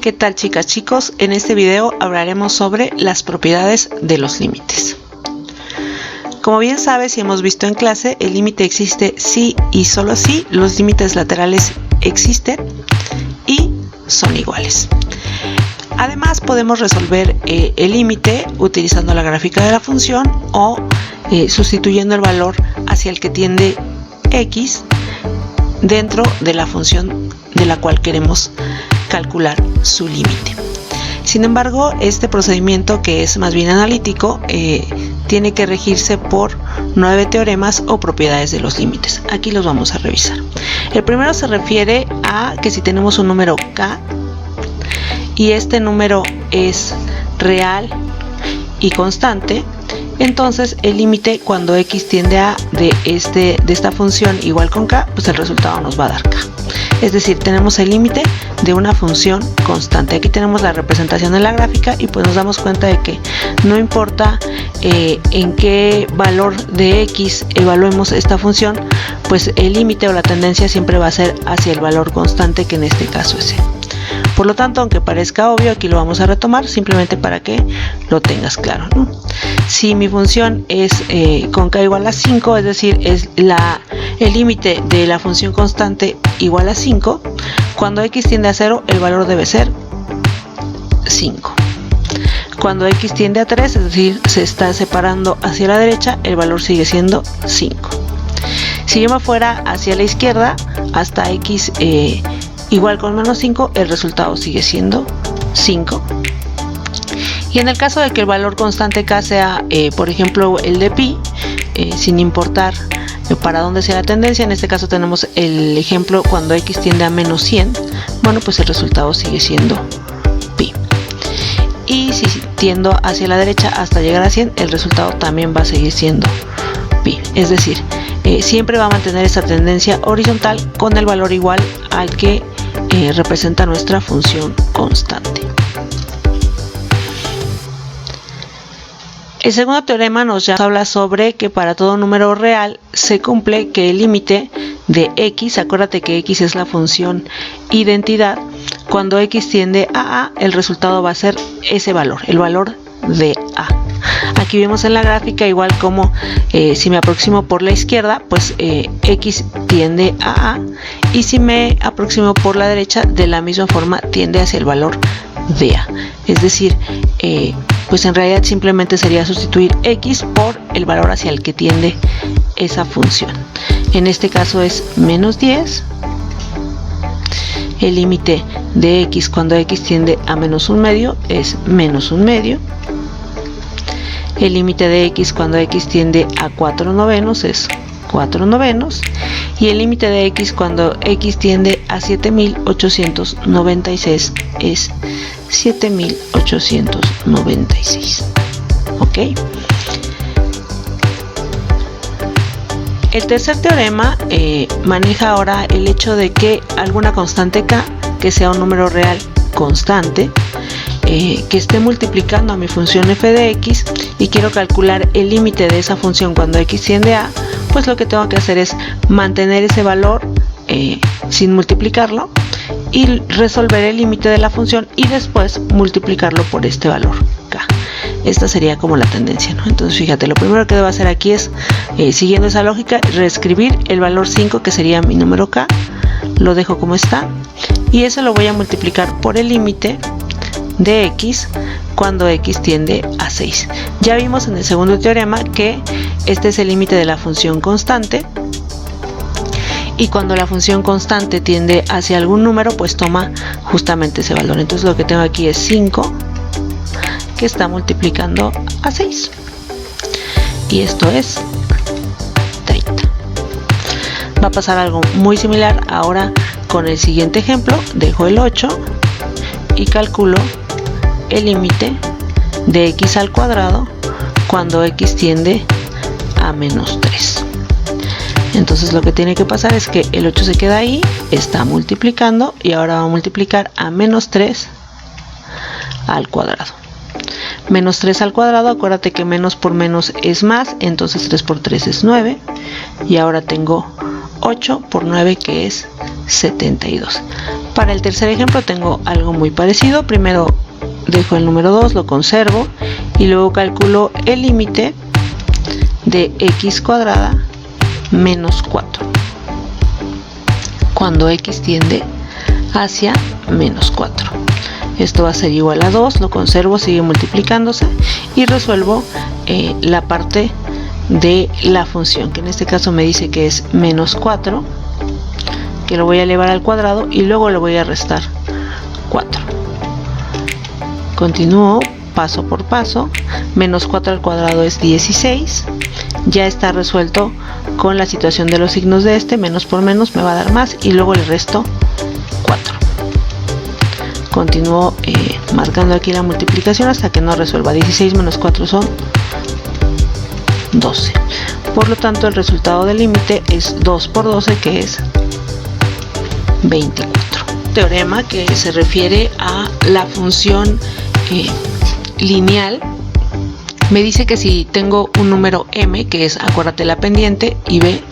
¿Qué tal, chicas, chicos? En este video hablaremos sobre las propiedades de los límites. Como bien sabes y hemos visto en clase, el límite existe si y solo si los límites laterales existen y son iguales. Además, podemos resolver el límite utilizando la gráfica de la función o sustituyendo el valor hacia el que tiende x dentro de la función de la cual queremos calcular su límite. Sin embargo, este procedimiento, que es más bien analítico, tiene que regirse por 9 teoremas o propiedades de los límites. Aquí los vamos a revisar. El primero se refiere a que si tenemos un número k y este número es real y constante, entonces el límite cuando x tiende a de esta función igual con k, pues el resultado nos va a dar k. Es decir, tenemos el límite de una función constante. Aquí tenemos la representación en la gráfica y pues nos damos cuenta de que no importa en qué valor de x evaluemos esta función, pues el límite o la tendencia siempre va a ser hacia el valor constante, que en este caso es e. Por lo tanto, aunque parezca obvio, aquí lo vamos a retomar simplemente para que lo tengas claro, ¿no? Si mi función es con k igual a 5, es decir, es el límite de la función constante igual a 5, cuando x tiende a 0, el valor debe ser 5. Cuando x tiende a 3, es decir, se está separando hacia la derecha, el valor sigue siendo 5. Si yo me fuera hacia la izquierda, hasta x igual con menos 5, el resultado sigue siendo 5. Y en el caso de que el valor constante k sea, por ejemplo, el de pi, sin importar para dónde sea la tendencia, en este caso tenemos el ejemplo cuando x tiende a menos 100, bueno, pues el resultado sigue siendo pi. Y si tiendo hacia la derecha hasta llegar a 100, el resultado también va a seguir siendo pi. Es decir, siempre va a mantener esta tendencia horizontal con el valor igual al que representa nuestra función constante. El segundo teorema nos habla sobre que para todo número real se cumple que el límite de x, acuérdate que x es la función identidad, cuando x tiende a a, el resultado va a ser ese valor, el valor de a. Aquí vemos en la gráfica igual como si me aproximo por la izquierda, pues x tiende a a, y si me aproximo por la derecha, de la misma forma tiende hacia el valor de a. Es decir, pues en realidad simplemente sería sustituir x por el valor hacia el que tiende esa función. En este caso es menos 10. El límite de x cuando x tiende a menos 1/2 es menos 1/2. El límite de x cuando x tiende a 4/9 es 4/9. Y el límite de x cuando x tiende a 7896 es 7896. ¿Ok? El tercer teorema maneja ahora el hecho de que alguna constante k, que sea un número real constante, que esté multiplicando a mi función f de x y quiero calcular el límite de esa función cuando x tiende a, pues lo que tengo que hacer es mantener ese valor sin multiplicarlo y resolver el límite de la función y después multiplicarlo por este valor k. Esta sería como la tendencia, ¿no? Entonces fíjate, lo primero que debo hacer aquí es, siguiendo esa lógica, reescribir el valor 5, que sería mi número k, lo dejo como está y eso lo voy a multiplicar por el límite de x cuando x tiende a 6. Ya vimos en el segundo teorema que este es el límite de la función constante y cuando la función constante tiende hacia algún número, pues toma justamente ese valor. Entonces lo que tengo aquí es 5 que está multiplicando a 6 y esto es 30. Va a pasar algo muy similar ahora con el siguiente ejemplo. Dejo el 8 y calculo el límite de x al cuadrado cuando x tiende a menos 3. Entonces lo que tiene que pasar es que el 8 se queda ahí, está multiplicando y ahora va a multiplicar a menos 3 al cuadrado. Menos 3 al cuadrado, acuérdate que menos por menos es más, entonces 3 por 3 es 9. Y ahora tengo 8 por 9, que es 72. Para el tercer ejemplo tengo algo muy parecido. Primero dejo el número 2, lo conservo y luego calculo el límite de x cuadrada menos 4 cuando x tiende hacia menos 4. Esto va a ser igual a 2, lo conservo, sigue multiplicándose y resuelvo la parte de la función, que en este caso me dice que es menos 4, que lo voy a elevar al cuadrado y luego le voy a restar 4. Continúo paso por paso. Menos 4 al cuadrado es 16. Ya está resuelto con la situación de los signos de este. Menos por menos me va a dar más y luego le resto 4. Continúo marcando aquí la multiplicación hasta que no resuelva. 16 menos 4 son 12. Por lo tanto, el resultado del límite es 2 por 12, que es 24. Teorema que se refiere a la función lineal. Me dice que si tengo un número m, que es, acuérdate, la pendiente, y b,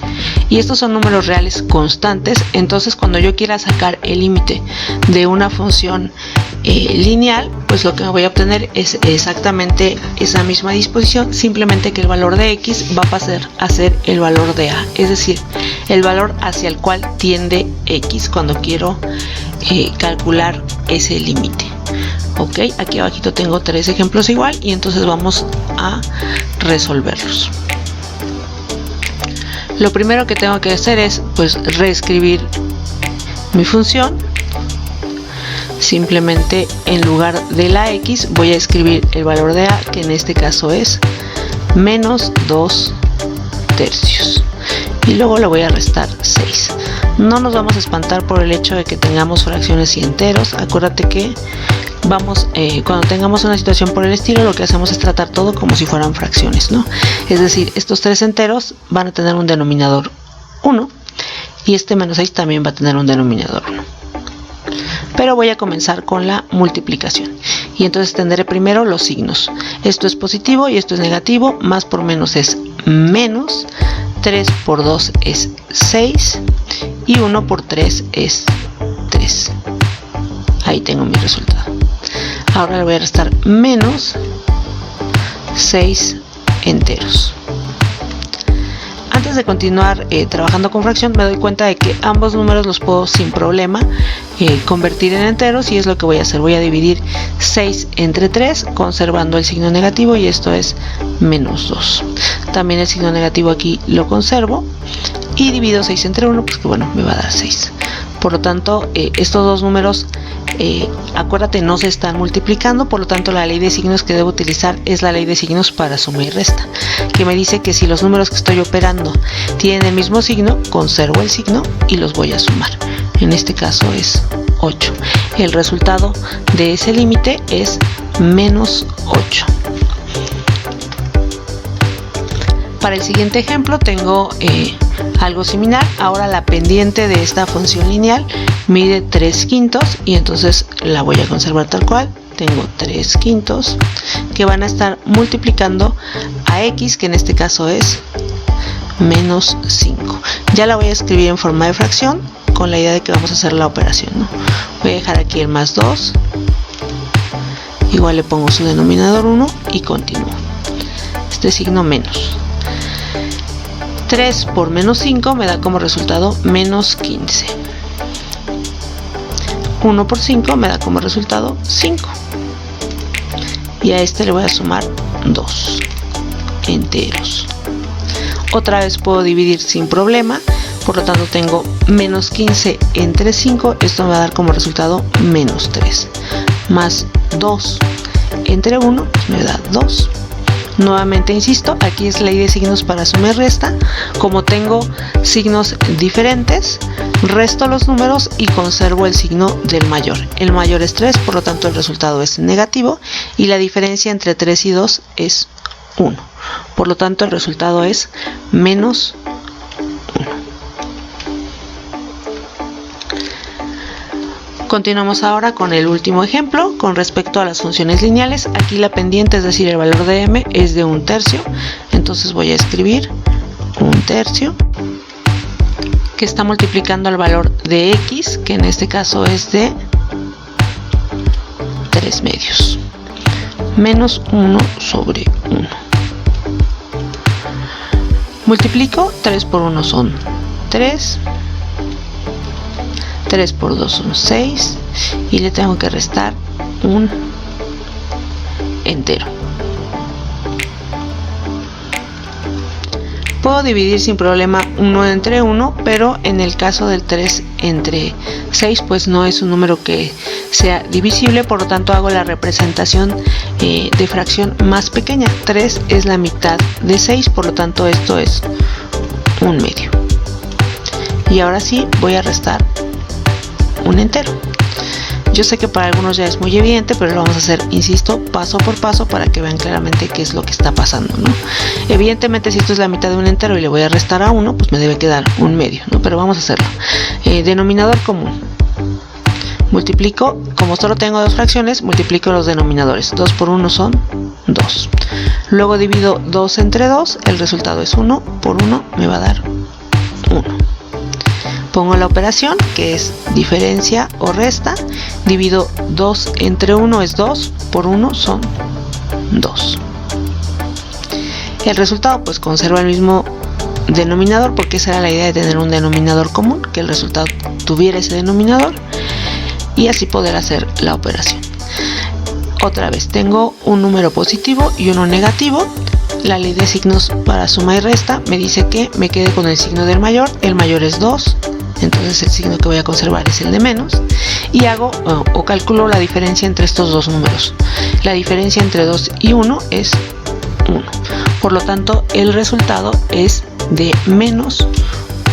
y estos son números reales constantes, entonces cuando yo quiera sacar el límite de una función lineal, pues lo que voy a obtener es exactamente esa misma disposición, simplemente que el valor de x va a pasar a ser el valor de a, es decir, el valor hacia el cual tiende x cuando quiero calcular ese límite. Ok, aquí abajito tengo 3 ejemplos igual y entonces vamos a resolverlos. Lo primero que tengo que hacer es pues reescribir mi función. Simplemente en lugar de la x voy a escribir el valor de a, que en este caso es menos 2 tercios. Y luego le voy a restar 6. No nos vamos a espantar por el hecho de que tengamos fracciones y enteros. Acuérdate que cuando tengamos una situación por el estilo, lo que hacemos es tratar todo como si fueran fracciones, ¿no? Es decir, estos 3 enteros van a tener un denominador 1 y este menos 6 también va a tener un denominador 1. Pero voy a comenzar con la multiplicación y entonces tendré primero los signos. Esto es positivo y esto es negativo. Más por menos es menos. 3 por 2 es 6 y 1 por 3 es 3. Ahí tengo mi resultado. Ahora le voy a restar menos 6 enteros. Antes de continuar trabajando con fracción, me doy cuenta de que ambos números los puedo sin problema convertir en enteros, y es lo que voy a hacer. Voy a dividir 6 entre 3 conservando el signo negativo, y esto es menos 2. También el signo negativo aquí lo conservo y divido 6 entre 1, pues que bueno, me va a dar 6. Por lo tanto, estos dos números, acuérdate, no se están multiplicando, por lo tanto la ley de signos que debo utilizar es la ley de signos para suma y resta, que me dice que si los números que estoy operando tienen el mismo signo, conservo el signo y los voy a sumar. En este caso es 8. El resultado de ese límite es menos 8. Para el siguiente ejemplo tengo algo similar. Ahora la pendiente de esta función lineal mide 3/5 y entonces la voy a conservar tal cual. Tengo 3/5 que van a estar multiplicando a x, que en este caso es menos 5. Ya la voy a escribir en forma de fracción con la idea de que vamos a hacer la operación, ¿no? Voy a dejar aquí el más 2. Igual le pongo su denominador 1 y continúo. Este signo menos. 3 por menos 5 me da como resultado menos 15. 1 por 5 me da como resultado 5. Y a este le voy a sumar 2 enteros. Otra vez puedo dividir sin problema, por lo tanto tengo menos 15 entre 5, esto me va a dar como resultado menos 3. Más 2 entre 1 pues me da 2. Nuevamente insisto, aquí es ley de signos para suma y resta. Como tengo signos diferentes, resto los números y conservo el signo del mayor. El mayor es 3, por lo tanto el resultado es negativo y la diferencia entre 3 y 2 es 1. Por lo tanto el resultado es menos 1. Continuamos ahora con el último ejemplo con respecto a las funciones lineales. Aquí la pendiente, es decir, el valor de m es de 1/3, entonces voy a escribir 1/3 que está multiplicando al valor de x, que en este caso es de 3/2, menos 1 sobre 1. Multiplico, 3 por 1 son 3, 3 por 2 son 6 y le tengo que restar un entero. Puedo dividir sin problema 1 entre 1, pero en el caso del 3 entre 6 pues no es un número que sea divisible, por lo tanto hago la representación de fracción más pequeña. 3 es la mitad de 6, por lo tanto esto es 1/2. Y ahora sí voy a restar un entero. Yo sé que para algunos ya es muy evidente, pero lo vamos a hacer, insisto, paso por paso para que vean claramente qué es lo que está pasando, ¿no? Evidentemente, si esto es la mitad de un entero y le voy a restar a 1, pues me debe quedar 1/2, ¿no? Pero vamos a hacerlo. Denominador común. Multiplico, como solo tengo dos fracciones, multiplico los denominadores. 2 por 1 son 2. Luego divido 2 entre 2, el resultado es 1. Por 1 me va a dar 1. Pongo la operación, que es diferencia o resta. Divido 2 entre 1 es 2, por 1 son 2. El resultado pues conserva el mismo denominador, porque esa era la idea de tener un denominador común, que el resultado tuviera ese denominador y así poder hacer la operación. Otra vez, tengo un número positivo y uno negativo. La ley de signos para suma y resta me dice que me quede con el signo del mayor. El mayor es 2. Entonces el signo que voy a conservar es el de menos y hago o calculo la diferencia entre estos dos números. La diferencia entre 2 y 1 es 1. Por lo tanto, el resultado es de menos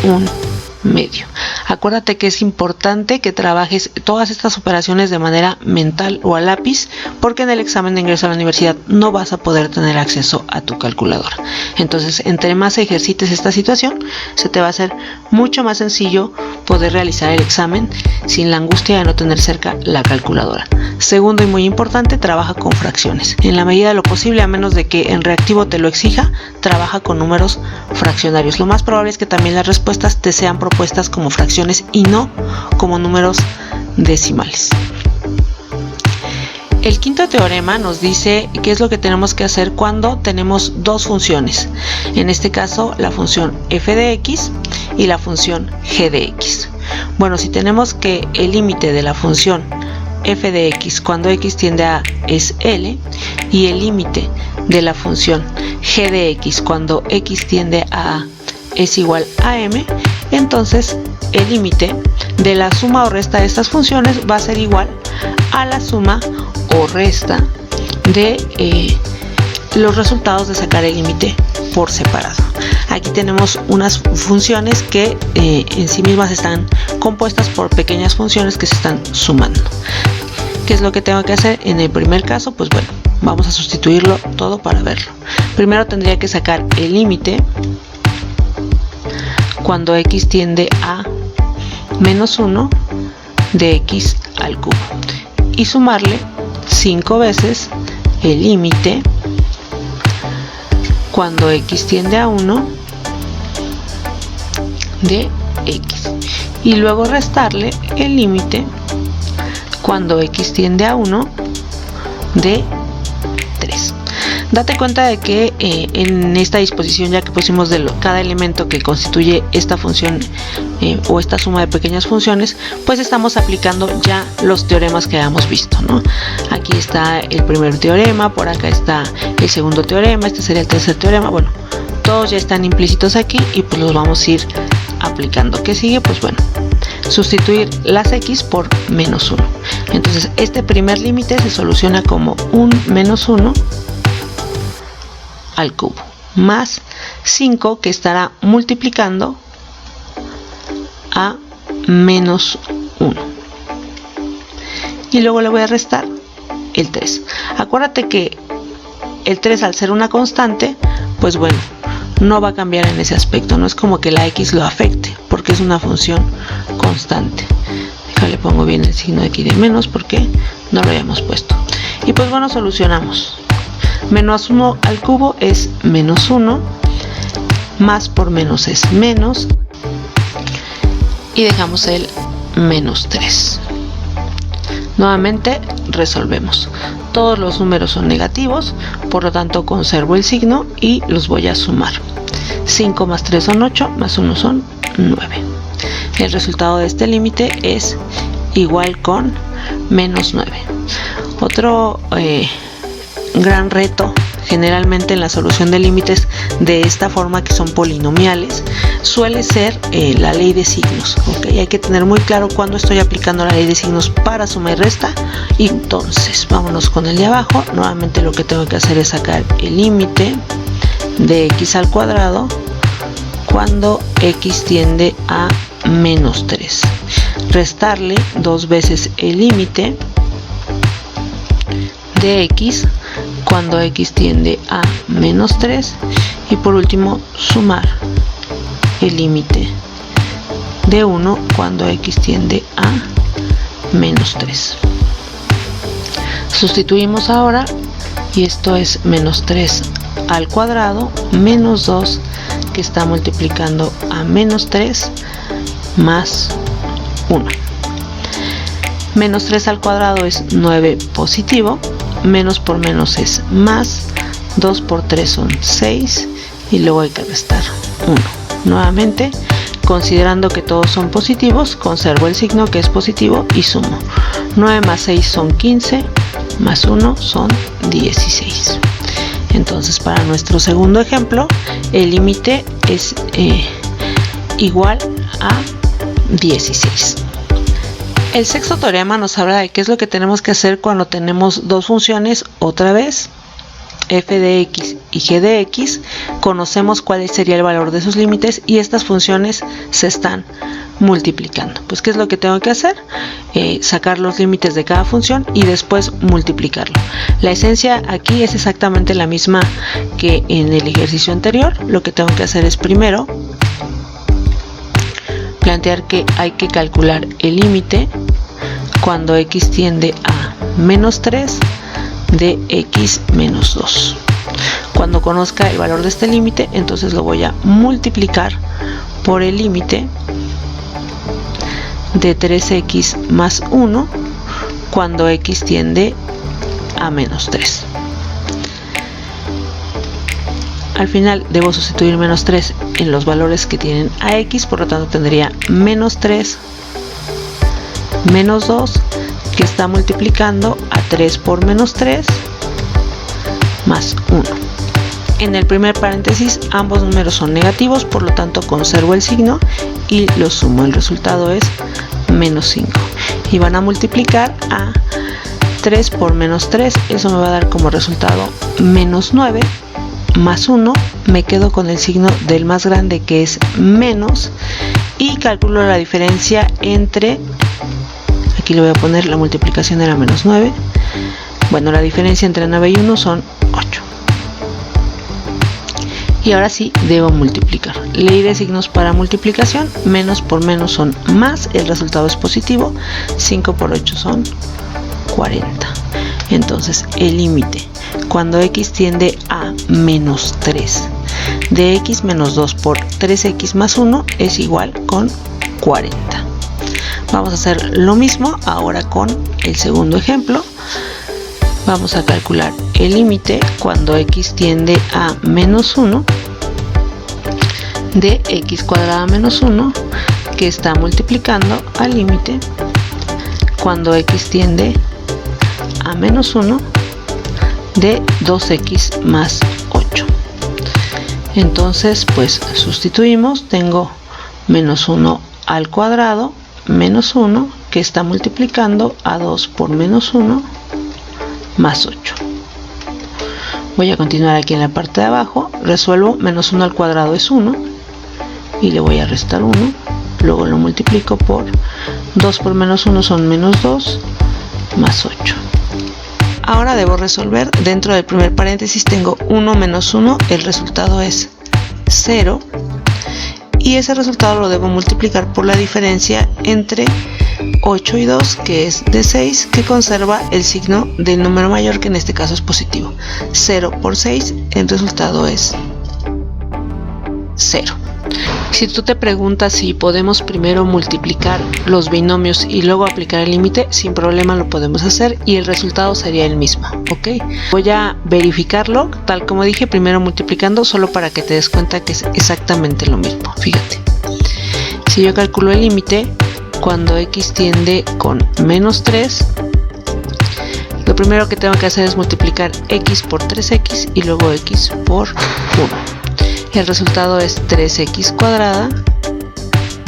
1/2. Acuérdate que es importante que trabajes todas estas operaciones de manera mental o a lápiz, porque en el examen de ingreso a la universidad no vas a poder tener acceso a tu calculadora. Entonces, entre más ejercites esta situación, se te va a hacer mucho más sencillo poder realizar el examen sin la angustia de no tener cerca la calculadora. Segundo y muy importante, trabaja con fracciones. En la medida de lo posible, a menos de que en reactivo te lo exija, trabaja con números fraccionarios. Lo más probable es que también las respuestas te sean propuestas como fracciones y no como números decimales. El quinto teorema nos dice qué es lo que tenemos que hacer cuando tenemos dos funciones. En este caso, la función f de x y la función g de x. Bueno, si tenemos que el límite de la función f de x cuando x tiende a es L y el límite de la función g de x cuando x tiende a es igual a m, entonces el límite de la suma o resta de estas funciones va a ser igual a la suma o resta de los resultados de sacar el límite por separado. Aquí tenemos unas funciones que en sí mismas están compuestas por pequeñas funciones que se están sumando. ¿Qué es lo que tengo que hacer en el primer caso? Pues bueno, vamos a sustituirlo todo para verlo. Primero tendría que sacar el límite cuando x tiende a menos 1 de x al cubo y sumarle 5 veces el límite cuando x tiende a 1 de x y luego restarle el límite cuando x tiende a 1 de 3. Date cuenta de que en esta disposición, ya que pusimos cada elemento que constituye esta función o esta suma de pequeñas funciones, pues estamos aplicando ya los teoremas que habíamos visto, ¿no? Aquí está el primer teorema, por acá está el segundo teorema, este sería el tercer teorema. Bueno, todos ya están implícitos aquí y pues los vamos a ir aplicando. ¿Qué sigue? Pues bueno, sustituir las x por menos 1. Entonces este primer límite se soluciona como un menos 1 al cubo más 5 que estará multiplicando a menos 1 y luego le voy a restar el 3. Acuérdate que el 3, al ser una constante, pues bueno, no va a cambiar en ese aspecto, no es como que la x lo afecte porque es una función constante. Acá le pongo bien el signo de aquí de menos porque no lo habíamos puesto. Y pues bueno, solucionamos. Menos 1 al cubo es menos 1, más por menos es menos, y dejamos el menos 3. Nuevamente resolvemos. Todos los números son negativos, por lo tanto conservo el signo y los voy a sumar. 5 más 3 son 8, más 1 son 9. El resultado de este límite es igual con menos 9. Otro gran reto generalmente en la solución de límites de esta forma, que son polinomiales, suele ser la ley de signos. ¿Okay? Hay que tener muy claro cuándo estoy aplicando la ley de signos para suma y resta. Y entonces vámonos con el de abajo. Nuevamente lo que tengo que hacer es sacar el límite de x al cuadrado cuando x tiende a menos 3. Restarle 2 veces el límite de x cuando x tiende a menos 3, y por último sumar el límite de 1 cuando x tiende a menos 3. Sustituimos ahora y esto es menos 3 al cuadrado menos 2 que está multiplicando a menos 3 más 1. Menos 3 al cuadrado es 9 positivo, menos por menos es más, 2 por 3 son 6 y luego hay que restar 1. Nuevamente, considerando que todos son positivos, conservo el signo que es positivo y sumo. 9 más 6 son 15, más 1 son 16. Entonces, para nuestro segundo ejemplo, el límite es igual a 16. El sexto teorema nos habla de qué es lo que tenemos que hacer cuando tenemos dos funciones otra vez, f de x y g de x. Conocemos cuál sería el valor de sus límites y estas funciones se están multiplicando. Pues, ¿qué es lo que tengo que hacer? Sacar los límites de cada función y después multiplicarlo. La esencia aquí es exactamente la misma que en el ejercicio anterior. Lo que tengo que hacer es primero plantear que hay que calcular el límite cuando x tiende a menos 3 de x menos 2. Cuando conozca el valor de este límite, entonces lo voy a multiplicar por el límite de 3x más 1 cuando x tiende a menos 3. Al final debo sustituir menos 3 en los valores que tienen a x, por lo tanto tendría menos 3 menos 2 que está multiplicando a 3 por menos 3 más 1. En el primer paréntesis ambos números son negativos, por lo tanto conservo el signo y los sumo. El resultado es menos 5 y van a multiplicar a 3 por menos 3, eso me va a dar como resultado menos 9 más 1, me quedo con el signo del más grande que es menos y calculo la diferencia entre, aquí le voy a poner la multiplicación era menos 9, bueno, la diferencia entre 9 y 1 son 8. Y ahora sí debo multiplicar. Ley de signos para multiplicación, menos por menos son más, el resultado es positivo, 5 por 8 son 40. Entonces el límite cuando x tiende a menos 3 de x menos 2 por 3x más 1 es igual con 40. Vamos a hacer lo mismo ahora con el segundo ejemplo. Vamos a calcular el límite cuando x tiende a menos 1 de x cuadrada menos 1 que está multiplicando al límite cuando x tiende a menos 1 de 2x más 8. Entonces pues sustituimos, tengo menos 1 al cuadrado menos 1 que está multiplicando a 2 por menos 1 más 8. Voy a continuar aquí en la parte de abajo, resuelvo, menos 1 al cuadrado es 1 y le voy a restar 1, luego lo multiplico por 2 por menos 1 son menos 2 más 8. Ahora debo resolver, dentro del primer paréntesis tengo 1 menos 1, el resultado es 0 y ese resultado lo debo multiplicar por la diferencia entre 8 y 2, que es de 6, que conserva el signo del número mayor, que en este caso es positivo. 0 por 6, el resultado es 0. Si tú te preguntas si podemos primero multiplicar los binomios y luego aplicar el límite, sin problema lo podemos hacer y el resultado sería el mismo, ¿ok? Voy a verificarlo, tal como dije, primero multiplicando, solo para que te des cuenta que es exactamente lo mismo. Fíjate, si yo calculo el límite cuando x tiende con menos 3, lo primero que tengo que hacer es multiplicar x por 3x y luego x por 1. El resultado es 3x cuadrada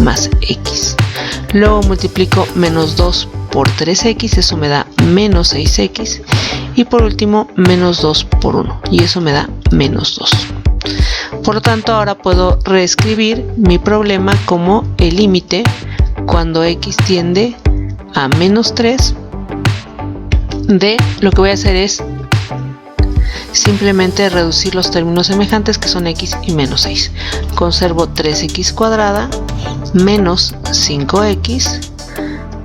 más x. Luego multiplico menos 2 por 3x, eso me da menos 6x. Y por último, menos 2 por 1, y eso me da menos 2. Por lo tanto, ahora puedo reescribir mi problema como el límite cuando x tiende a menos 3 de, lo que voy a hacer es simplemente reducir los términos semejantes, que son x y menos 6. Conservo 3x cuadrada menos 5x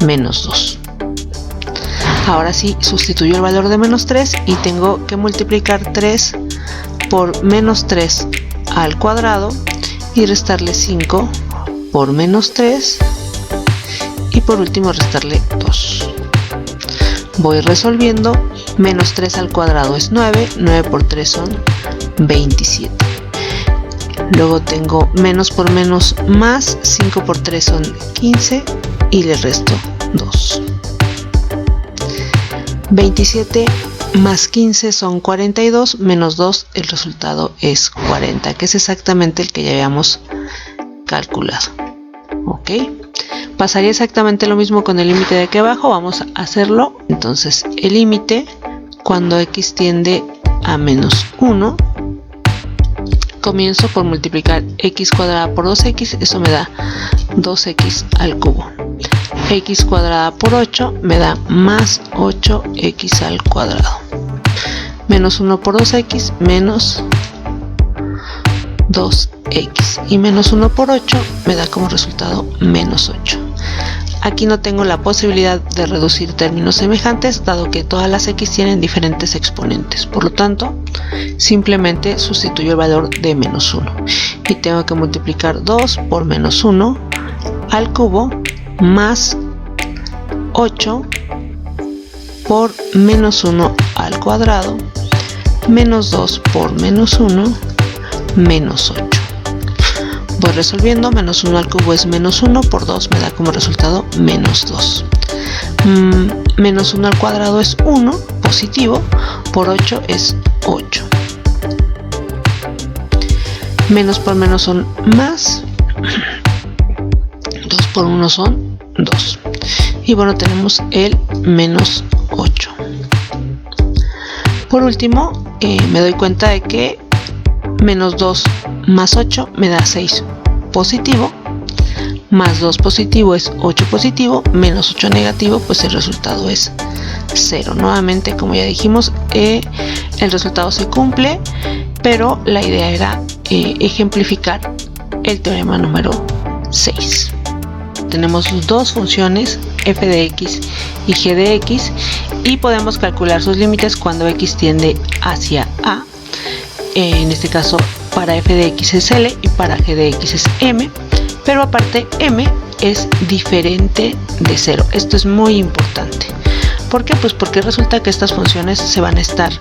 menos 2. Ahora sí, sustituyo el valor de menos 3 y tengo que multiplicar 3 por menos 3 al cuadrado y restarle 5 por menos 3 y por último restarle 2. Voy resolviendo. Menos 3 al cuadrado es 9, 9 por 3 son 27. Luego tengo menos por menos más, 5 por 3 son 15 y le resto 2. 27 más 15 son 42, menos 2, el resultado es 40, que es exactamente el que ya habíamos calculado. ¿Ok? Pasaría exactamente lo mismo con el límite de aquí abajo, vamos a hacerlo. Entonces, el límite cuando x tiende a menos 1, comienzo por multiplicar x cuadrada por 2x, eso me da 2x al cubo. X cuadrada por 8 me da más 8x al cuadrado. Menos 1 por 2x, menos 2x. Y menos 1 por 8 me da como resultado menos 8. Aquí no tengo la posibilidad de reducir términos semejantes, dado que todas las x tienen diferentes exponentes. Por lo tanto, simplemente sustituyo el valor de menos 1. Y tengo que multiplicar 2 por menos 1 al cubo más 8 por menos 1 al cuadrado menos 2 por menos 1 menos 8. Voy resolviendo. Menos 1 al cubo es menos 1, por 2 me da como resultado menos 2. Menos 1 al cuadrado es 1, positivo, por 8 es 8. Menos por menos son más, 2 por 1 son 2. Y bueno, tenemos el menos 8. Por último, me doy cuenta de que menos 2 más 8 me da 6 positivo, más 2 positivo es 8 positivo, menos 8 negativo, pues el resultado es 0. Nuevamente, como ya dijimos, el resultado se cumple, pero la idea era ejemplificar el teorema número 6. Tenemos dos funciones, f de x y g de x, y podemos calcular sus límites cuando x tiende hacia a. En este caso, para f de x es L y para g de x es M, pero aparte M es diferente de 0. Esto es muy importante. ¿Por qué? Pues porque resulta que estas funciones se van a estar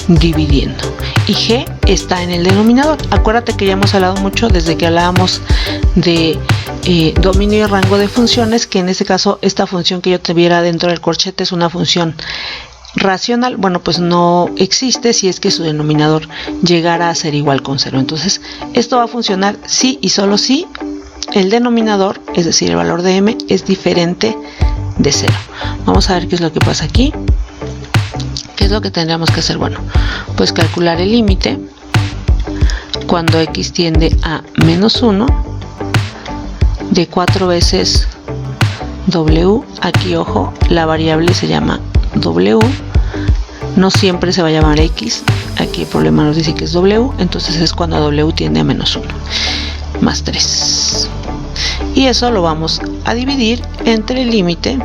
dividiendo y g está en el denominador. Acuérdate que ya hemos hablado mucho desde que hablábamos de dominio y rango de funciones, que en este caso esta función que yo tuviera dentro del corchete es una función racional. Bueno, pues no existe si es que su denominador llegara a ser igual con 0. Entonces, esto va a funcionar si y solo si el denominador, es decir, el valor de m, es diferente de 0. Vamos a ver qué es lo que pasa aquí. ¿Qué es lo que tendríamos que hacer? Bueno, pues calcular el límite cuando x tiende a menos 1 de 4 veces w. Aquí, ojo, la variable se llama w, no siempre se va a llamar x. Aquí el problema nos dice que es w, entonces es cuando w tiende a menos 1, más 3. y eso lo vamos a dividir entre el límite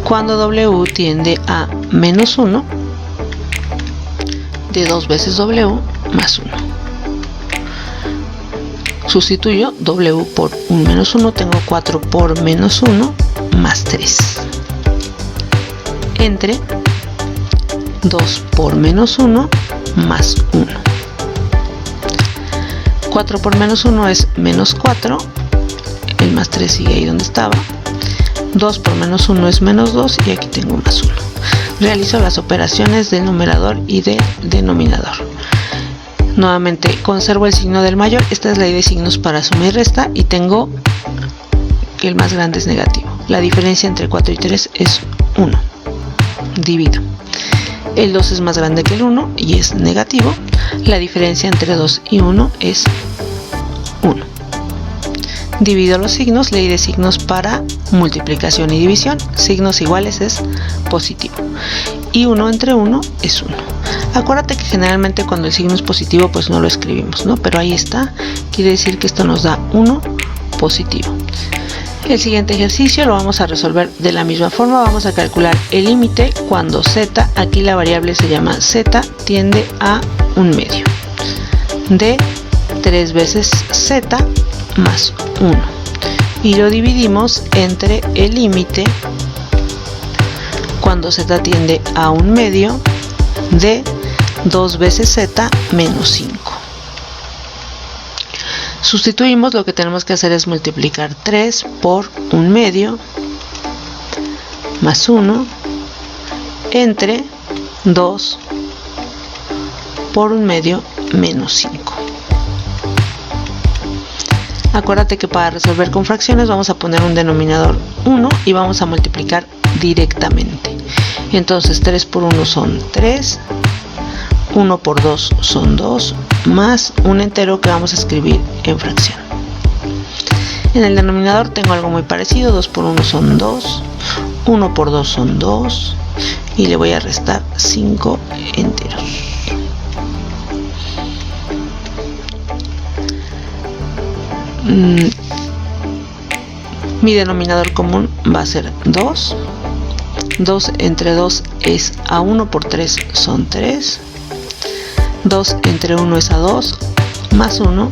cuando w tiende a menos 1 de 2 veces w más 1. Sustituyo w por un menos 1, tengo 4 por menos 1 más 3 entre 2 por menos 1 más 1. 4 por menos 1 es menos 4, el más 3 sigue ahí donde estaba. 2 por menos 1 es menos 2 y aquí tengo más 1. Realizo las operaciones del numerador y del denominador. Nuevamente conservo el signo del mayor. Esta es la ley de signos para suma y resta y tengo que el más grande es negativo. La diferencia entre 4 y 3 es 1. Divido. El 2 es más grande que el 1 y es negativo. La diferencia entre 2 y 1 es 1. Divido los signos, ley de signos para multiplicación y división. Signos iguales es positivo. Y 1 entre 1 es 1. Acuérdate que generalmente cuando el signo es positivo pues no lo escribimos, ¿no? Pero ahí está. Quiere decir que esto nos da 1 positivo. El siguiente ejercicio lo vamos a resolver de la misma forma. Vamos a calcular el límite cuando z, aquí la variable se llama z, tiende a un medio de 3 veces z más 1 y lo dividimos entre el límite cuando z tiende a un medio de 2 veces z menos 5. Sustituimos, lo que tenemos que hacer es multiplicar 3 por un medio más 1 entre 2 por un medio menos 5. Acuérdate que para resolver con fracciones vamos a poner un denominador 1 y vamos a multiplicar directamente. Entonces 3 por 1 son 3, 1 por 2 son 2, más un entero que vamos a escribir en fracción. En el denominador tengo algo muy parecido, 2 por 1 son 2, 1 por 2 son 2 y le voy a restar 5 enteros. Mi denominador común va a ser 2. 2 entre 2 es a 1 por 3 son 3. 2 entre 1 es a 2 más 1,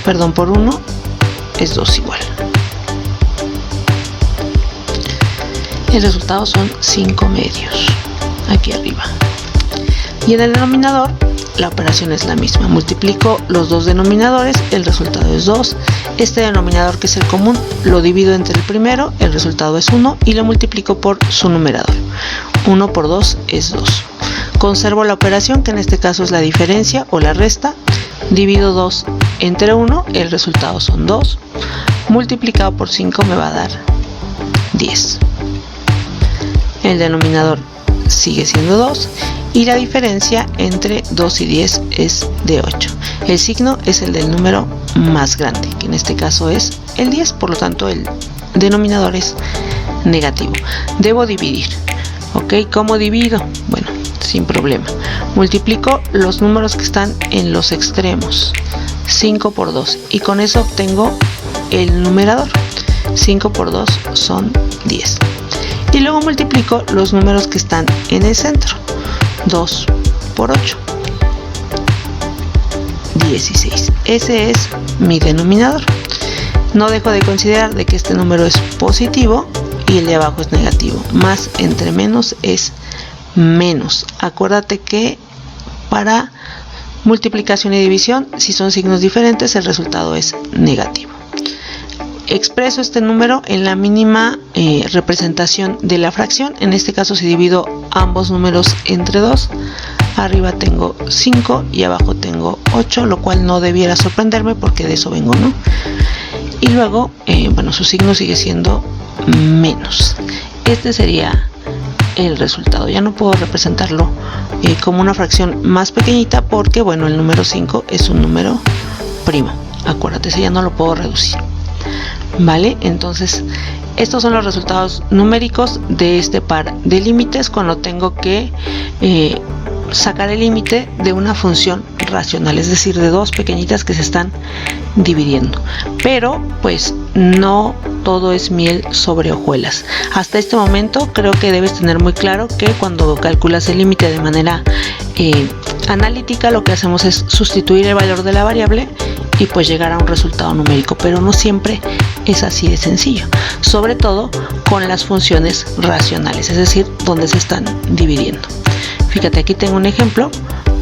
perdón, por 1 es 2 igual. El resultado son 5 medios aquí arriba. Y en el denominador la operación es la misma. Multiplico los dos denominadores, el resultado es 2. Este denominador, que es el común, lo divido entre el primero, el resultado es 1 y lo multiplico por su numerador. 1 por 2 es 2. Conservo la operación, que en este caso es la diferencia o la resta. Divido 2 entre 1, el resultado son 2. Multiplicado por 5 me va a dar 10. El denominador sigue siendo 2 y la diferencia entre 2 y 10 es de 8. El signo es el del número más grande, que en este caso es el 10, por lo tanto el denominador es negativo. Debo dividir. ¿Ok? ¿Cómo divido? Bueno, sin problema. Multiplico los números que están en los extremos. 5 por 2 y con eso obtengo el numerador. 5 por 2 son 10. Y luego multiplico los números que están en el centro. 2 por 8. 16. Ese es mi denominador. No dejo de considerar de que este número es positivo y el de abajo es negativo. Más entre menos es menos. Acuérdate que para multiplicación y división, si son signos diferentes, el resultado es negativo. Expreso este número en la mínima representación de la fracción. En este caso, si divido ambos números entre 2, arriba tengo 5 y abajo tengo 8, lo cual no debiera sorprenderme porque de eso vengo, ¿no? Y luego, bueno, su signo sigue siendo menos. Este sería el resultado. Ya no puedo representarlo como una fracción más pequeñita porque, bueno, el número 5 es un número primo. Acuérdate, ese ya no lo puedo reducir. ¿Vale? Entonces, estos son los resultados numéricos de este par de límites cuando tengo que sacar el límite de una función racional, es decir, de dos pequeñitas que se están dividiendo. Pero pues no todo es miel sobre hojuelas. Hasta este momento creo que debes tener muy claro que cuando calculas el límite de manera analítica, lo que hacemos es sustituir el valor de la variable y pues llegar a un resultado numérico, pero no siempre es así de sencillo, sobre todo con las funciones racionales, es decir, donde se están dividiendo. Fíjate, aquí tengo un ejemplo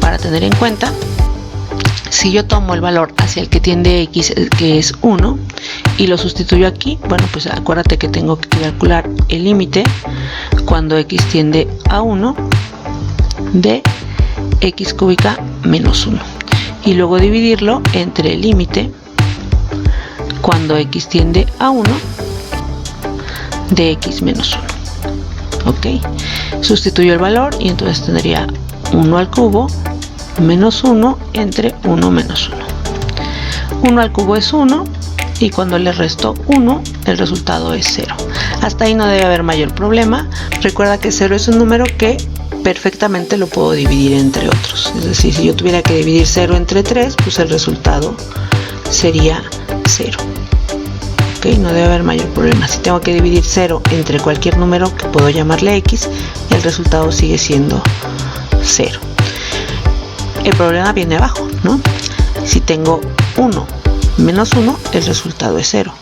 para tener en cuenta. Si yo tomo el valor hacia el que tiende x, que es 1, y lo sustituyo aquí, bueno, pues acuérdate que tengo que calcular el límite cuando x tiende a 1 de x cúbica menos 1, y luego dividirlo entre el límite cuando x tiende a 1 de x menos 1. Ok, sustituyo el valor y entonces tendría 1 al cubo menos 1 entre 1 menos 1. 1 al cubo es 1 y cuando le resto 1 el resultado es 0. Hasta ahí no debe haber mayor problema. Recuerda que 0 es un número que perfectamente lo puedo dividir entre otros. Es decir, si yo tuviera que dividir 0 entre 3, pues el resultado sería 0. Ok, no debe haber mayor problema. Si tengo que dividir 0 entre cualquier número que puedo llamarle x, el resultado sigue siendo 0. El problema viene abajo, ¿no? Si tengo 1 menos 1, el resultado es 0.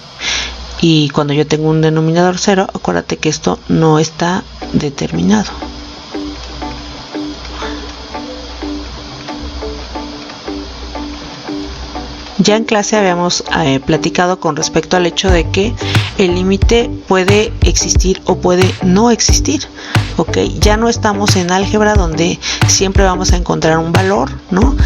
Y cuando yo tengo un denominador 0, acuérdate que esto no está determinado. Ya en clase habíamos platicado con respecto al hecho de que el límite puede existir o puede no existir. ¿Ok? Ya no estamos en álgebra donde siempre vamos a encontrar un valor, ¿no?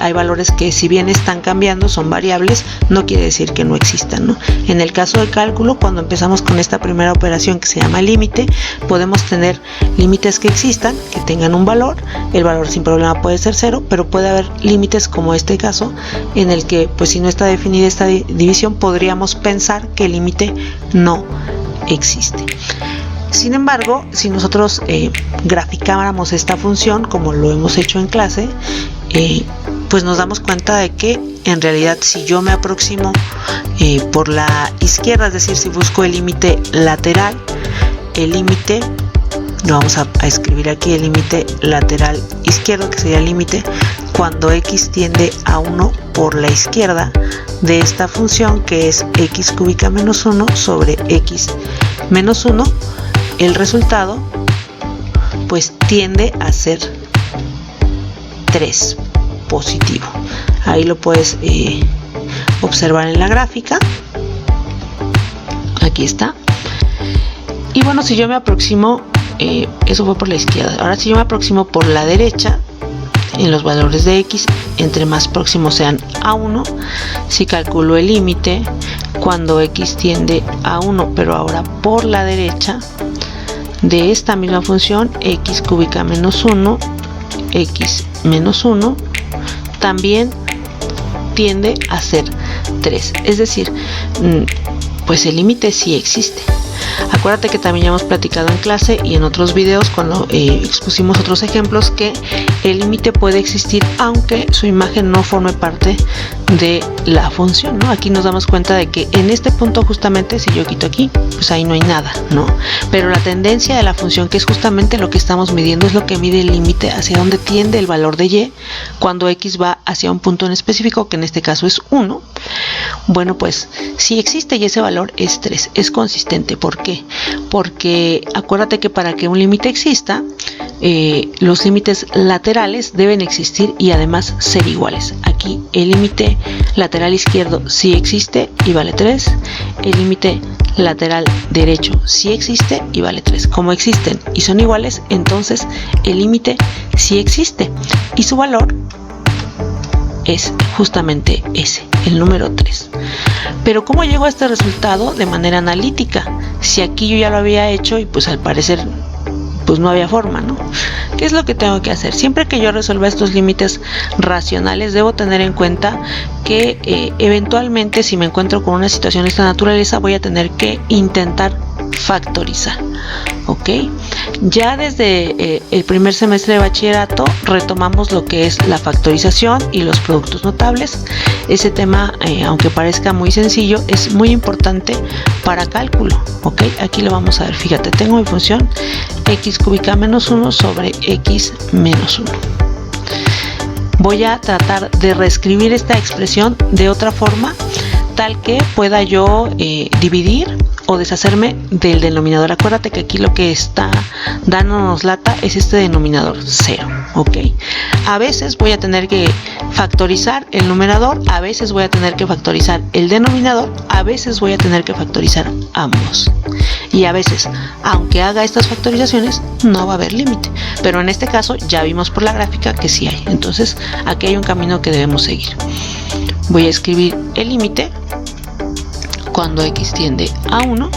Hay valores que, si bien están cambiando, son variables, no quiere decir que no existan, ¿no? En el caso del cálculo, cuando empezamos con esta primera operación que se llama límite, podemos tener límites que existan, que tengan un valor. El valor sin problema puede ser 0, pero puede haber límites como este caso, en el que, pues si no está definida esta división, podríamos pensar que el límite no existe. Sin embargo, si nosotros graficáramos esta función como lo hemos hecho en clase, pues nos damos cuenta de que en realidad, si yo me aproximo por la izquierda, es decir, si busco el límite lateral, el límite, lo vamos a escribir aquí, el límite lateral izquierdo, que sería el límite cuando x tiende a 1 por la izquierda de esta función, que es x cúbica menos 1 sobre x menos 1, el resultado pues tiende a ser 3 positivo. Ahí lo puedes observar en la gráfica. Aquí está. Y bueno, si yo me aproximo, eso fue por la izquierda. Ahora, si yo me aproximo por la derecha, en los valores de x, entre más próximos sean a 1, si calculo el límite cuando x tiende a 1, pero ahora por la derecha, de esta misma función, x cúbica menos 1, x menos 1, también tiende a ser 3. Es decir, pues el límite sí existe. Acuérdate que también ya hemos platicado en clase y en otros videos, cuando expusimos otros ejemplos, que el límite puede existir aunque su imagen no forme parte de la función, ¿no? Aquí nos damos cuenta de que en este punto, justamente, si yo quito aquí, pues ahí no hay nada, ¿no? Pero la tendencia de la función, que es justamente lo que estamos midiendo, es lo que mide el límite hacia donde tiende el valor de y cuando x va hacia un punto en específico, que en este caso es 1. Bueno, pues sí existe, y ese valor es 3, es consistente. ¿Por qué? Porque acuérdate que para que un límite exista, los límites laterales deben existir y además ser iguales. Aquí el límite lateral izquierdo sí existe y vale 3. El límite lateral derecho sí existe y vale 3. Como existen y son iguales, entonces el límite sí existe y su valor es justamente ese, el número 3. Pero ¿cómo llego a este resultado de manera analítica? Si aquí yo ya lo había hecho y pues al parecer pues no había forma, ¿no? ¿Qué es lo que tengo que hacer? Siempre que yo resuelva estos límites racionales, debo tener en cuenta que eventualmente, si me encuentro con una situación de esta naturaleza, voy a tener que intentar factorizar. Ok, ya desde el primer semestre de bachillerato retomamos lo que es la factorización y los productos notables. Ese tema, aunque parezca muy sencillo, es muy importante para cálculo. Ok, aquí lo vamos a ver. Fíjate, tengo mi función x cúbica menos 1 sobre x menos 1. Voy a tratar de reescribir esta expresión de otra forma, tal que pueda yo dividir o deshacerme del denominador. Acuérdate que aquí lo que está dándonos lata es este denominador 0, ¿ok? A veces voy a tener que factorizar el numerador, a veces voy a tener que factorizar el denominador, a veces voy a tener que factorizar ambos. Y a veces, aunque haga estas factorizaciones, no va a haber límite. Pero en este caso ya vimos por la gráfica que sí hay. Entonces, aquí hay un camino que debemos seguir. Voy a escribir el límite cuando x tiende a 1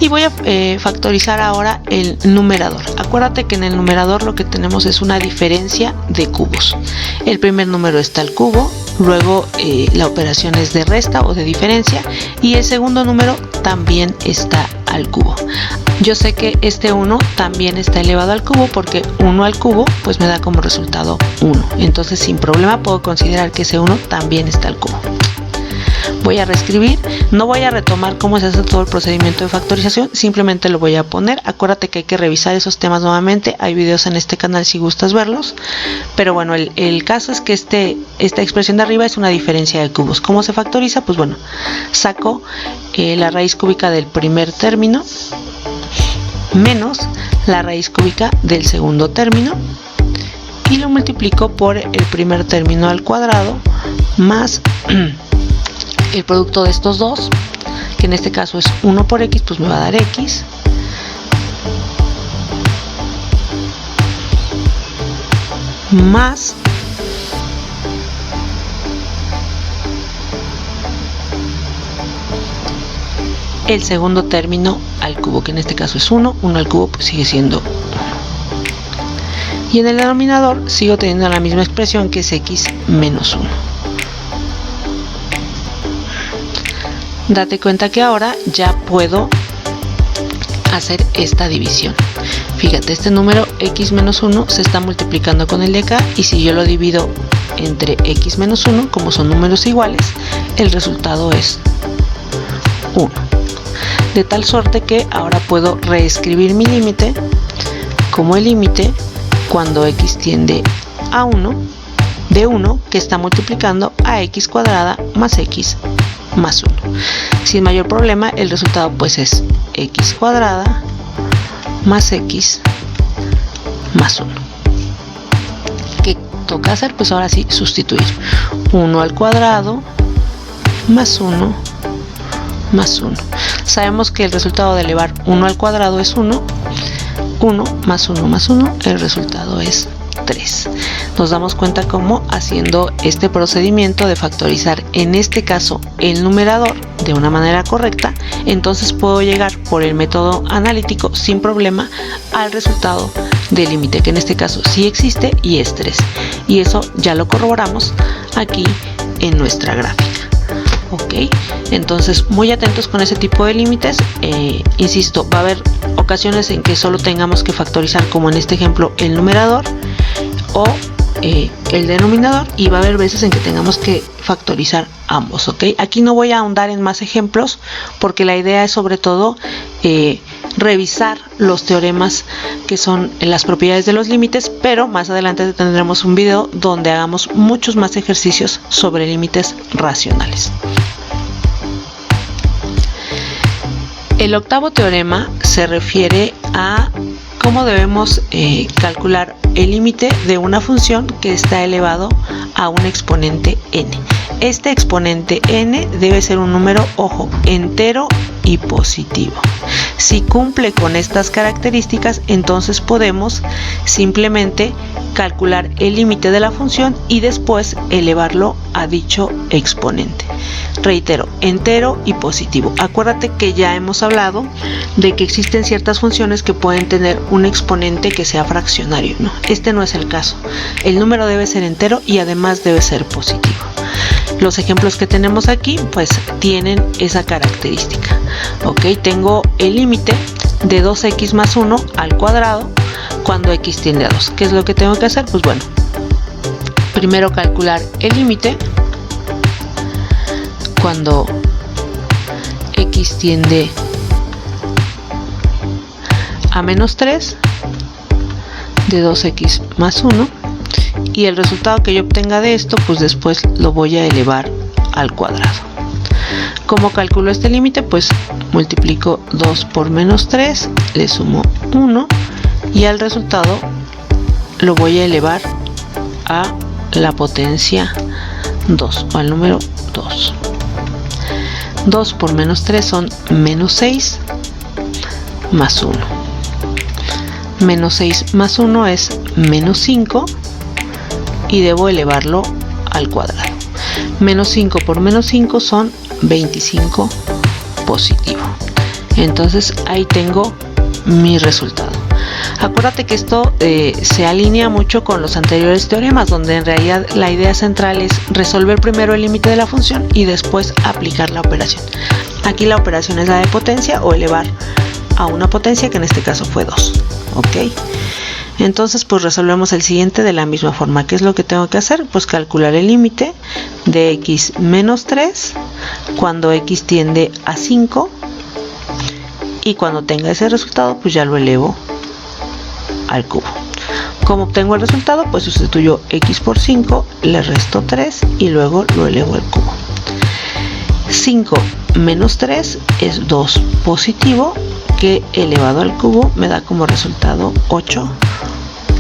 y voy a factorizar ahora el numerador. Acuérdate que en el numerador lo que tenemos es una diferencia de cubos. El primer número está al cubo, luego la operación es de resta o de diferencia y el segundo número también está al cubo. Yo sé que este 1 también está elevado al cubo porque 1 al cubo pues me da como resultado 1. Entonces sin problema puedo considerar que ese 1 también está al cubo. Voy a reescribir, no voy a retomar cómo se hace todo el procedimiento de factorización, simplemente lo voy a poner. Acuérdate que hay que revisar esos temas nuevamente, hay videos en este canal si gustas verlos, pero bueno, el caso es que esta expresión de arriba es una diferencia de cubos. ¿Cómo se factoriza? Pues bueno, saco la raíz cúbica del primer término menos la raíz cúbica del segundo término y lo multiplico por el primer término al cuadrado más el producto de estos dos, que en este caso es 1 por x, pues me va a dar x más el segundo término al cubo, que en este caso es 1 al cubo pues sigue siendo 1. Y en el denominador sigo teniendo la misma expresión que es x menos 1. Date cuenta que ahora ya puedo hacer esta división. Fíjate, este número x menos 1 se está multiplicando con el de acá y si yo lo divido entre x menos 1, como son números iguales, el resultado es 1. De tal suerte que ahora puedo reescribir mi límite como el límite cuando x tiende a 1 de 1 que está multiplicando a x cuadrada más x más 1. Sin mayor problema, el resultado pues es x cuadrada más x más 1. ¿Qué toca hacer? Pues ahora sí, sustituir 1 al cuadrado más 1 más 1. Sabemos que el resultado de elevar 1 al cuadrado es 1. 1 más 1 más 1, el resultado es 3. Nos damos cuenta cómo haciendo este procedimiento de factorizar, en este caso el numerador, de una manera correcta, entonces puedo llegar por el método analítico sin problema al resultado del límite, que en este caso sí existe y es 3. Y eso ya lo corroboramos aquí en nuestra gráfica. Ok, entonces muy atentos con ese tipo de límites. Insisto, va a haber ocasiones en que solo tengamos que factorizar, como en este ejemplo, el numerador o el denominador, y va a haber veces en que tengamos que factorizar ambos. Ok, aquí no voy a ahondar en más ejemplos porque la idea es sobre todo revisar los teoremas que son las propiedades de los límites, pero más adelante tendremos un video donde hagamos muchos más ejercicios sobre límites racionales. El octavo teorema se refiere a cómo debemos calcular el límite de una función que está elevado a un exponente n. Este exponente n debe ser un número, ojo, entero y positivo. Si cumple con estas características, entonces podemos simplemente calcular el límite de la función y después elevarlo a dicho exponente. Reitero, entero y positivo. Acuérdate que ya hemos hablado de que existen ciertas funciones que pueden tener un exponente que sea fraccionario, ¿no? Este no es el caso. El número debe ser entero y además debe ser positivo. Los ejemplos que tenemos aquí pues tienen esa característica. Ok, tengo el límite de 2x más 1 al cuadrado cuando x tiende a 2. ¿Qué es lo que tengo que hacer? Pues bueno, primero calcular el límite cuando x tiende a menos 3 de 2x más 1, y el resultado que yo obtenga de esto pues después lo voy a elevar al cuadrado. ¿Cómo calculo este límite? Pues multiplico 2 por menos 3, le sumo 1 y al resultado lo voy a elevar a la potencia 2 o al número 2. 2 por menos 3 son menos 6 más 1. Menos 6 más 1 es menos 5 y debo elevarlo al cuadrado. Menos 5 por menos 5 son 25 positivo. Entonces ahí tengo mi resultado. Acuérdate que esto se alinea mucho con los anteriores teoremas, donde en realidad la idea central es resolver primero el límite de la función y después aplicar la operación. Aquí la operación es la de potencia o elevar a una potencia, que en este caso fue 2. Ok, entonces pues resolvemos el siguiente de la misma forma. ¿Qué es lo que tengo que hacer? Pues calcular el límite de x menos 3 cuando x tiende a 5, y cuando tenga ese resultado pues ya lo elevo al cubo. ¿Cómo obtengo el resultado? Pues sustituyo x por 5, le resto 3 y luego lo elevo al cubo. 5 menos 3 es 2 positivo, que elevado al cubo me da como resultado 8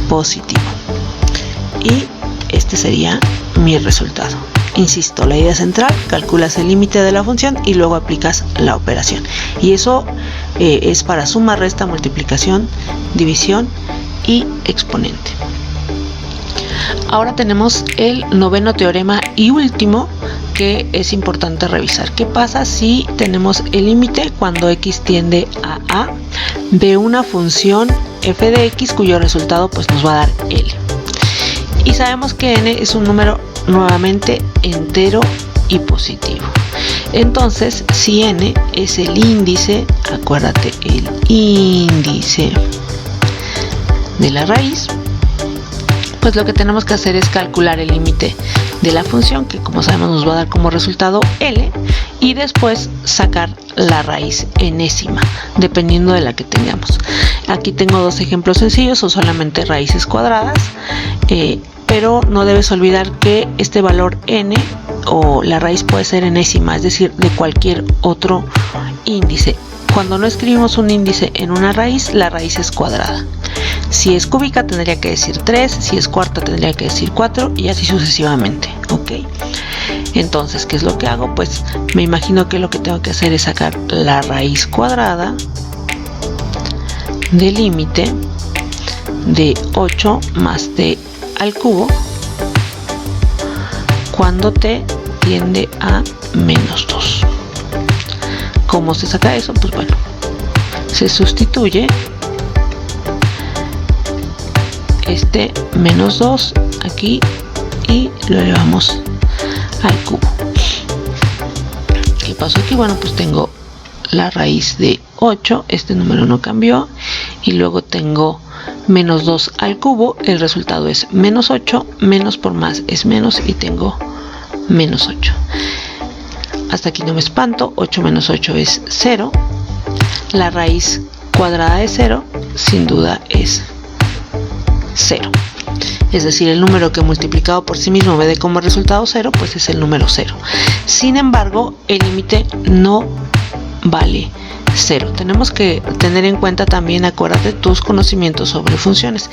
positivo. Y este sería mi resultado. Insisto, la idea central, calculas el límite de la función y luego aplicas la operación. Y eso es para suma, resta, multiplicación, división y exponente. Ahora tenemos el noveno teorema y último, que es importante revisar. ¿Qué pasa si tenemos el límite cuando x tiende a de una función f de x cuyo resultado pues nos va a dar l? Y sabemos que n es un número nuevamente entero y positivo. Entonces, si n es el índice, acuérdate, el índice de la raíz, pues lo que tenemos que hacer es calcular el límite de la función, que como sabemos nos va a dar como resultado l, y después sacar la raíz enésima, dependiendo de la que tengamos. Aquí tengo dos ejemplos sencillos o solamente raíces cuadradas, pero no debes olvidar que este valor n o la raíz puede ser enésima, es decir, de cualquier otro índice. Cuando no escribimos un índice en una raíz, la raíz es cuadrada. Si es cúbica tendría que decir 3, si es cuarta tendría que decir 4 y así sucesivamente. ¿Ok? Entonces, ¿qué es lo que hago? Pues me imagino que lo que tengo que hacer es sacar la raíz cuadrada del límite de 8 más t al cubo cuando t tiende a menos 2. ¿Cómo se saca eso? Pues bueno, se sustituye este menos 2 aquí y lo elevamos al cubo. ¿Qué pasó aquí? Bueno, pues tengo la raíz de 8, este número no cambió, y luego tengo menos 2 al cubo, el resultado es menos 8, menos por más es menos y tengo menos 8. Hasta aquí no me espanto, 8 menos 8 es 0, la raíz cuadrada de 0 sin duda es 0, es decir, el número que multiplicado por sí mismo me dé como resultado 0, pues es el número 0. Sin embargo, el límite no vale 0. Tenemos que tener en cuenta también, acuérdate, tus conocimientos sobre funciones.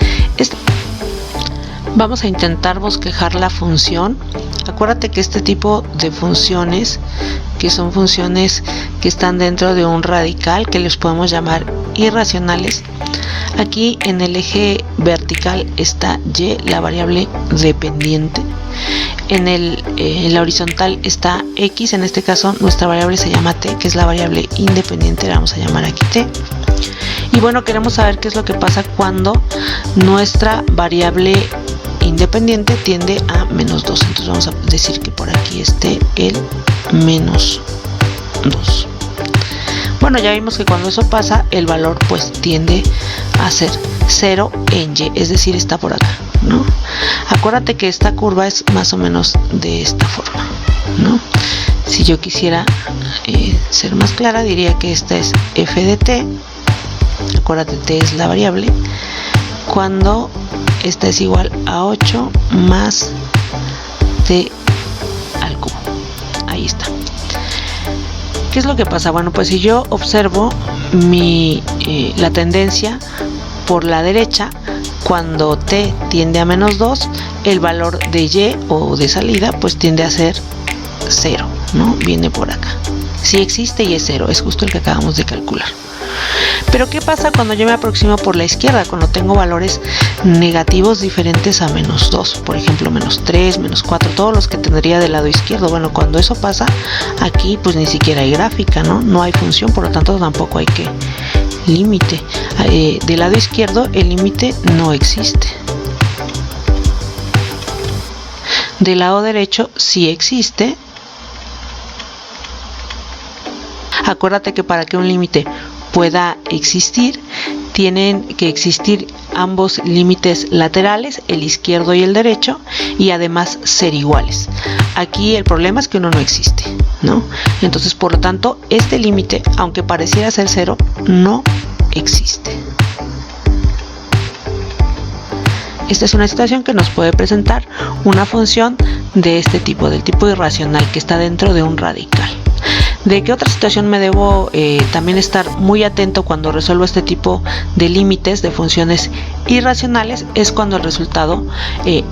Vamos a intentar bosquejar la función. Acuérdate que este tipo de funciones, que son funciones que están dentro de un radical, que les podemos llamar irracionales, aquí en el eje vertical está y, la variable dependiente. En la horizontal está x, en este caso nuestra variable se llama t, que es la variable independiente, la vamos a llamar aquí t. Y bueno, queremos saber qué es lo que pasa cuando nuestra variable independiente tiende a menos 2. Entonces vamos a decir que por aquí esté el menos 2. Bueno, ya vimos que cuando eso pasa, el valor pues tiende a ser 0 en y, es decir, está por acá, ¿no? Acuérdate que esta curva es más o menos de esta forma, ¿no? Si yo quisiera ser más clara, diría que esta es f de t. Acuérdate, t es la variable. Cuando esta es igual a 8 más t al cubo. Ahí está. ¿Qué es lo que pasa? Bueno, pues si yo observo la tendencia por la derecha, cuando t tiende a menos 2, el valor de y o de salida pues tiende a ser 0, ¿no? Viene por acá. Si existe y es 0, es justo el que acabamos de calcular. Pero ¿qué pasa cuando yo me aproximo por la izquierda? Cuando tengo valores negativos diferentes a menos 2, por ejemplo menos 3, menos 4, todos los que tendría del lado izquierdo. Bueno, cuando eso pasa, aquí pues ni siquiera hay gráfica, ¿no? No hay función, por lo tanto tampoco hay límite. Del lado izquierdo el límite no existe. Del lado derecho sí existe. Acuérdate que para que un límite pueda existir, tienen que existir ambos límites laterales, el izquierdo y el derecho, y además ser iguales. Aquí el problema es que uno no existe, ¿no? Entonces, por lo tanto, este límite, aunque pareciera ser 0, no existe. Esta es una situación que nos puede presentar una función de este tipo, del tipo irracional, que está dentro de un radical. ¿De qué otra situación me debo también estar muy atento cuando resuelvo este tipo de límites de funciones irracionales? Es cuando el resultado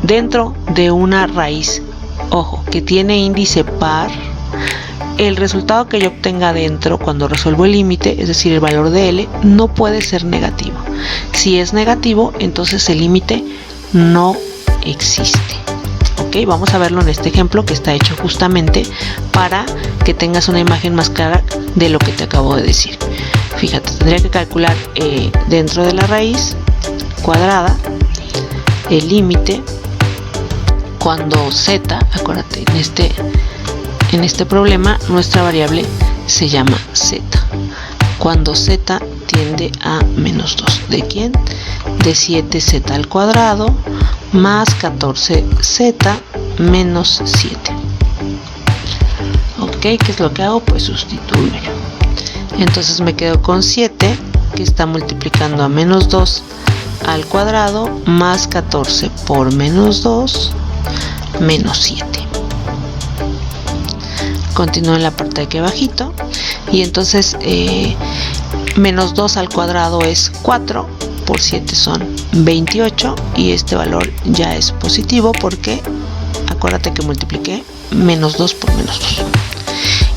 dentro de una raíz, ojo, que tiene índice par, el resultado que yo obtenga dentro cuando resuelvo el límite, es decir, el valor de L, no puede ser negativo. Si es negativo, entonces el límite no existe. Ok, vamos a verlo en este ejemplo que está hecho justamente para que tengas una imagen más clara de lo que te acabo de decir. Fíjate, tendría que calcular dentro de la raíz cuadrada el límite cuando z, acuérdate, en este problema nuestra variable se llama z. Cuando z tiende a menos 2. ¿De quién? De 7z al cuadrado más 14z menos 7. Ok, ¿qué es lo que hago? Pues sustituyo. Entonces me quedo con 7, que está multiplicando a menos 2 al cuadrado, más 14 por menos 2, menos 7. Continúo en la parte de aquí abajito. Y entonces menos 2 al cuadrado es 4, por 7 son 28, y este valor ya es positivo porque acuérdate que multipliqué menos 2 por menos 2.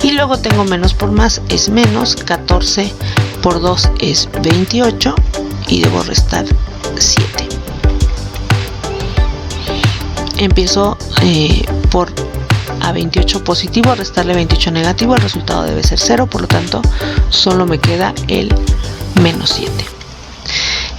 Y luego tengo menos por más, es menos, 14 por 2 es 28 y debo restar 7. Empiezo por a 28 positivo, restarle 28 negativo, el resultado debe ser 0, por lo tanto solo me queda el menos 7.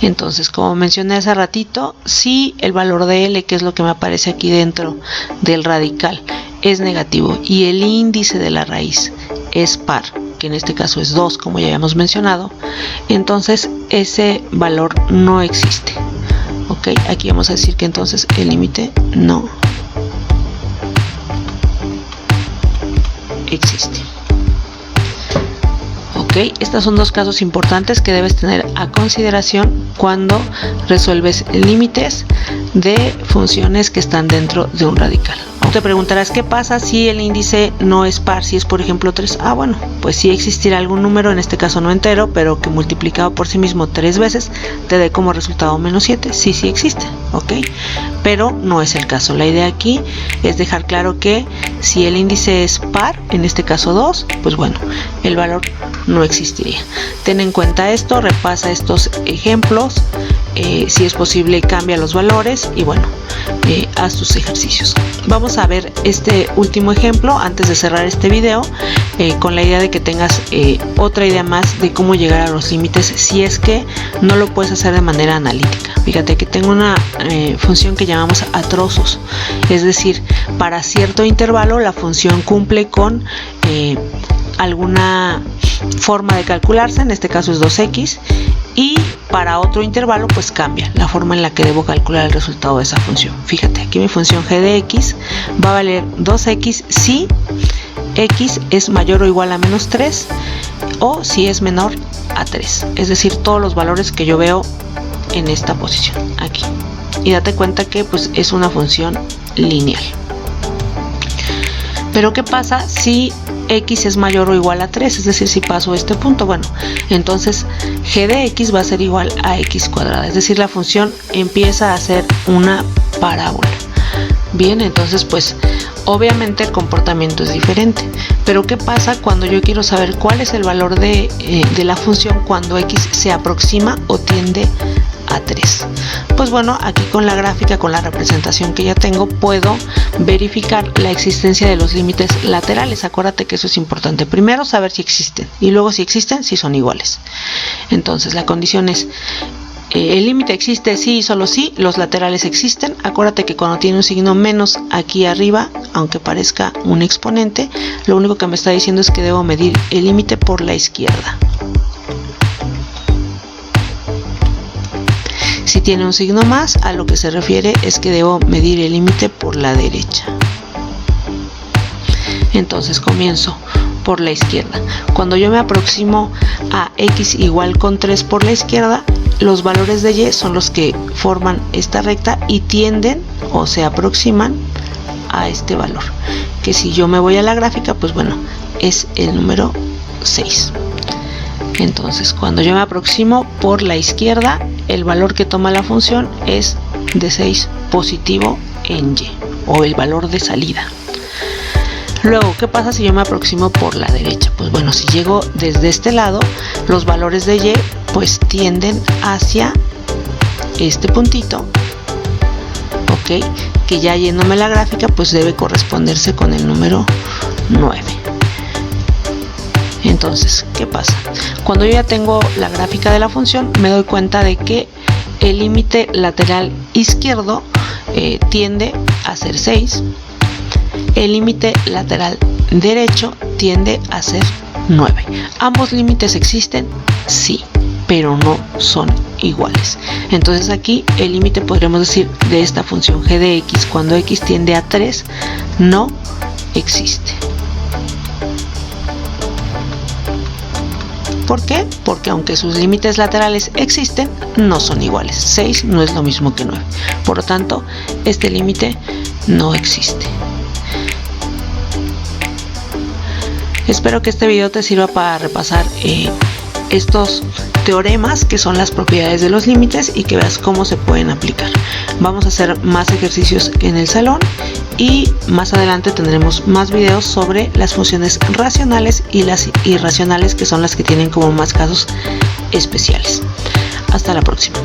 Entonces, como mencioné hace ratito, si el valor de L, que es lo que me aparece aquí dentro del radical, es negativo y el índice de la raíz es par, que en este caso es 2, como ya habíamos mencionado, entonces ese valor no existe. Ok, aquí vamos a decir que entonces el límite no existe. Ok, estos son dos casos importantes que debes tener a consideración cuando resuelves límites de funciones que están dentro de un radical. Te preguntarás qué pasa si el índice no es par, si es por ejemplo 3. Bueno, pues sí existirá algún número, en este caso no entero, pero que multiplicado por sí mismo 3 veces te dé como resultado menos 7. Sí existe, ok, pero no es el caso. La idea aquí es dejar claro que si el índice es par, en este caso 2, pues bueno, el valor no existiría. Ten en cuenta esto, repasa estos ejemplos si es posible cambia los valores y bueno, haz tus ejercicios. Vamos a ver este último ejemplo antes de cerrar este video, con la idea de que tengas otra idea más de cómo llegar a los límites si es que no lo puedes hacer de manera analítica. Fíjate que tengo una función que llamamos a trozos, es decir, para cierto intervalo la función cumple con alguna forma de calcularse, en este caso es 2x, y para otro intervalo pues cambia la forma en la que debo calcular el resultado de esa función. Fíjate, aquí mi función g de x va a valer 2x si x es mayor o igual a menos 3 o si es menor a 3, es decir, todos los valores que yo veo en esta posición aquí. Y date cuenta que pues es una función lineal. Pero ¿qué pasa si x es mayor o igual a 3? Es decir, si paso este punto, bueno, entonces g de x va a ser igual a x cuadrada, es decir, la función empieza a ser una parábola. Bien, entonces pues obviamente el comportamiento es diferente. Pero ¿qué pasa cuando yo quiero saber cuál es el valor de la función cuando x se aproxima o tiende a 3? Pues bueno, aquí con la gráfica, con la representación que ya tengo, puedo verificar la existencia de los límites laterales. Acuérdate que eso es importante. Primero saber si existen y luego si existen, si son iguales. Entonces la condición es el límite existe si y solo si los laterales existen. Acuérdate que cuando tiene un signo menos aquí arriba, aunque parezca un exponente, lo único que me está diciendo es que debo medir el límite por la izquierda. Si tiene un signo más, a lo que se refiere es que debo medir el límite por la derecha. Entonces comienzo por la izquierda. Cuando yo me aproximo a x igual con 3 por la izquierda, los valores de y son los que forman esta recta y tienden o se aproximan a este valor, que si yo me voy a la gráfica, pues bueno, es el número 6. Entonces, cuando yo me aproximo por la izquierda, el valor que toma la función es de 6 positivo en y, o el valor de salida. Luego, ¿qué pasa si yo me aproximo por la derecha? Pues bueno, si llego desde este lado, los valores de y pues tienden hacia este puntito, ok, que ya yéndome la gráfica pues debe corresponderse con el número 9. Entonces, ¿qué pasa? Cuando yo ya tengo la gráfica de la función, me doy cuenta de que el límite lateral izquierdo tiende a ser 6, el límite lateral derecho tiende a ser 9. ¿Ambos límites existen? Sí, pero no son iguales. Entonces aquí el límite, podríamos decir, de esta función g de x cuando x tiende a 3 no existe. ¿Por qué? Porque aunque sus límites laterales existen, no son iguales. 6 no es lo mismo que 9. Por lo tanto, este límite no existe. Espero que este video te sirva para repasar estos teoremas que son las propiedades de los límites y que veas cómo se pueden aplicar. Vamos a hacer más ejercicios en el salón y más adelante tendremos más videos sobre las funciones racionales y las irracionales, que son las que tienen como más casos especiales. Hasta la próxima.